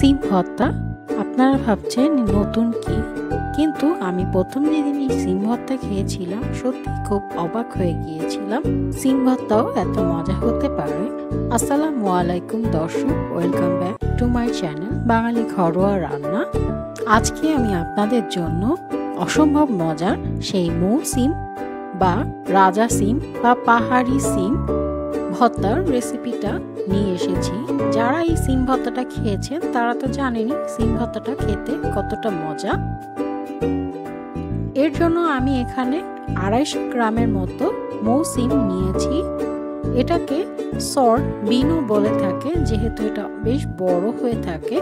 সিম ভর্তা। আপনারা ভাবছেন নতুন কি, কিন্তু আমি প্রথম যেদিন এই সিম ভর্তা খেয়েছিলাম সত্যি খুব অবাক হয়ে গিয়েছিলাম। সিম ভর্তাও এত মজা হতে পারে। আসসালামু আলাইকুম দর্শক, welcome back to my channel Bangali ঘরোয়া রান্না। আজকে আমি আপনাদের জন্য অসম্ভব মজার সেই মৌ সিম বা রাজা সিম বা পাহাড়ি সিম ভর্তার রেসিপিটা নিয়ে এসেছি। যারা এই সিম ভর্তাটা খেয়েছেন তারা তো জানেনই সিম ভর্তাটা খেতে কতটা মজা। এর জন্য আমি এখানে 250 গ্রামের মতো মৌ সিম নিয়েছি। এটাকে শর্ট বিনও বলে থাকে, যেহেতু এটা বেশ বড় হয়ে থাকে।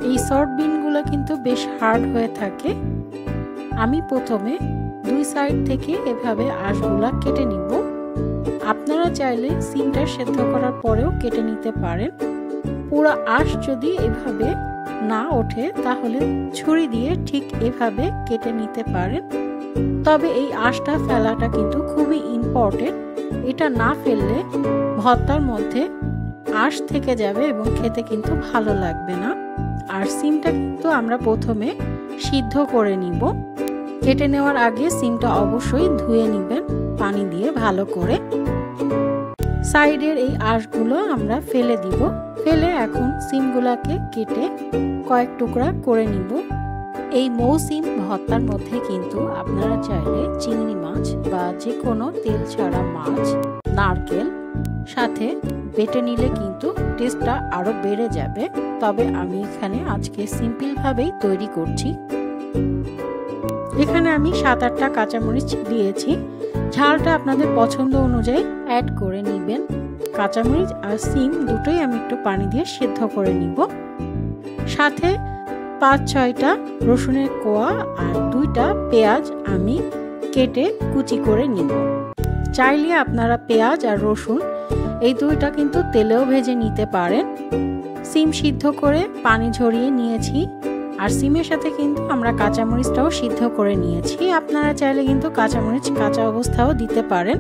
এই শর্ট বিনগুলো কিন্তু বেশ হার্ড হয়ে থাকে। আমি প্রথমে দুই সাইড থেকে এভাবে আঁশগুলা কেটে নিব। আপনারা চাইলে সিমটা সেদ্ধ করার পরেও কেটে নিতে পারেন। পুরো আঁশ যদি এভাবে না ওঠে তাহলে ছুরি দিয়ে ঠিক এভাবে কেটে নিতে পারেন। তবে এই আঁশটা ফেলাটা কিন্তু খুবই ইম্পর্টেন্ট। এটা না ফেললে ভর্তার মধ্যে আঁশ থেকে যাবে এবং খেতে কিন্তু ভালো লাগবে না। আর সিমটা কিন্তু আমরা প্রথমে সিদ্ধ করে নিব। কেটে নেওয়ার আগে সিমটা অবশ্যই ধুয়ে নেবেন পানি দিয়ে ভালো করে। সাইডের এই আঁশগুলো আমরা ফেলে দিব। ফেলে এখন সিমগুলোকে কেটে কয়েক টুকরা করে নিব। এই মৌ সিম ভর্তার মধ্যে কিন্তু আপনারা চাইলে চিংড়ি মাছ বা যে কোনো তেল ছাড়া মাছ, নারকেল সাথে বেটে নিলে কিন্তু টেস্টটা আরো বেড়ে যাবে। তবে আমি এখানে আজকে সিম্পল ভাবেই তৈরি করছি। এখানে আমি 7-8টা কাঁচামরিচ দিয়েছি। ঝালটা আপনাদের পছন্দ অনুযায়ী অ্যাড করে নেবেন। কাঁচামরিচ আর সিম দুটোই আমি একটু পানি দিয়ে সেদ্ধ করে নিব। সাথে 5-6টা রসুনের কোয়া আর 2টা পেঁয়াজ আমি কেটে কুচি করে নিব। চাইলে আপনারা পেঁয়াজ আর রসুন এই দুইটা কিন্তু তেলেও ভেজে নিতে পারেন। সিম সিদ্ধ করে পানি ঝরিয়ে নিয়েছি। আর সিমের সাথে কিন্তু আমরা কাঁচামরিচটাও সিদ্ধ করে নিয়েছি। আপনারা চাইলে কিন্তু কাঁচামরিচ কাঁচা অবস্থাও দিতে পারেন।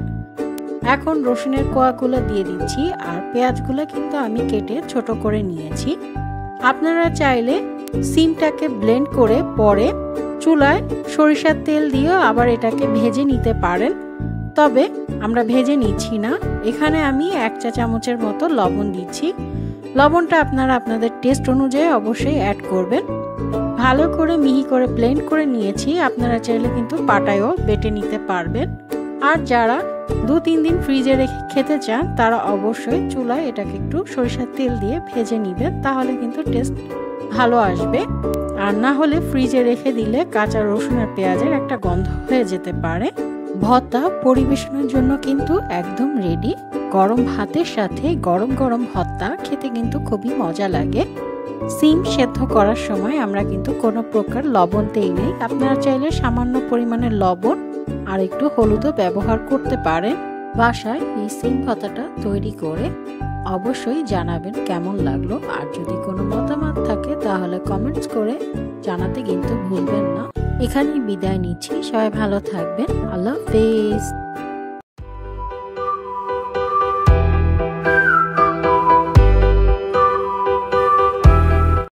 এখন রসুনের কোয়াগুলো দিয়ে দিচ্ছি আর পেঁয়াজগুলো কিন্তু আমি কেটে ছোট করে নিয়েছি। আপনারা চাইলে সিমটাকে ব্লেন্ড করে পরে চুলায় সরিষার তেল দিয়ে আবার এটাকে ভেজে নিতে পারেন। তবে আমরা ভেজে নিচ্ছি না। এখানে আমি 1 চা চামচের মতো লবণ দিচ্ছি। লবণটা আপনারা আপনাদের টেস্ট অনুযায়ী অবশ্যই অ্যাড করবেন। ভালো করে মিহি করে ব্লেন্ড করে নিয়েছি। আপনারা চাইলে কিন্তু পাটায়ও বেটে নিতে পারবেন। আর যারা 2-3 দিন ফ্রিজে রেখে খেতে চান তারা অবশ্যই চুলায় এটাকে একটু সরিষার তেল দিয়ে ভেজে নেবেন, তাহলে কিন্তু টেস্ট ভালো আসবে। আর না হলে ফ্রিজে রেখে দিলে কাঁচা রসুন আর পেঁয়াজের একটা গন্ধ হয়ে যেতে পারে। ভর্তা পরিবেশনের জন্য কিন্তু একদম রেডি। গরম ভাতের সাথে গরম গরম ভর্তা খেতে কিন্তু খুবই মজা লাগে। সিম সেদ্ধ করার সময় আমরা কিন্তু কোনো প্রকার লবণ দেই নেই। আপনারা চাইলে সামান্য পরিমাণে লবণ আর একটু হলুদও ব্যবহার করতে পারেন। বাসায় এই সিম ভর্তাটা তৈরি করে অবশ্যই জানাবেন কেমন লাগলো। আর যদি কোনো মতামত থাকে তাহলে কমেন্টস করে জানাতে কিন্তু ভুলবেন না। এখানেই বিদায় নিচ্ছি। সবাই ভালো থাকবেন। আল্লাহ হাফেজ।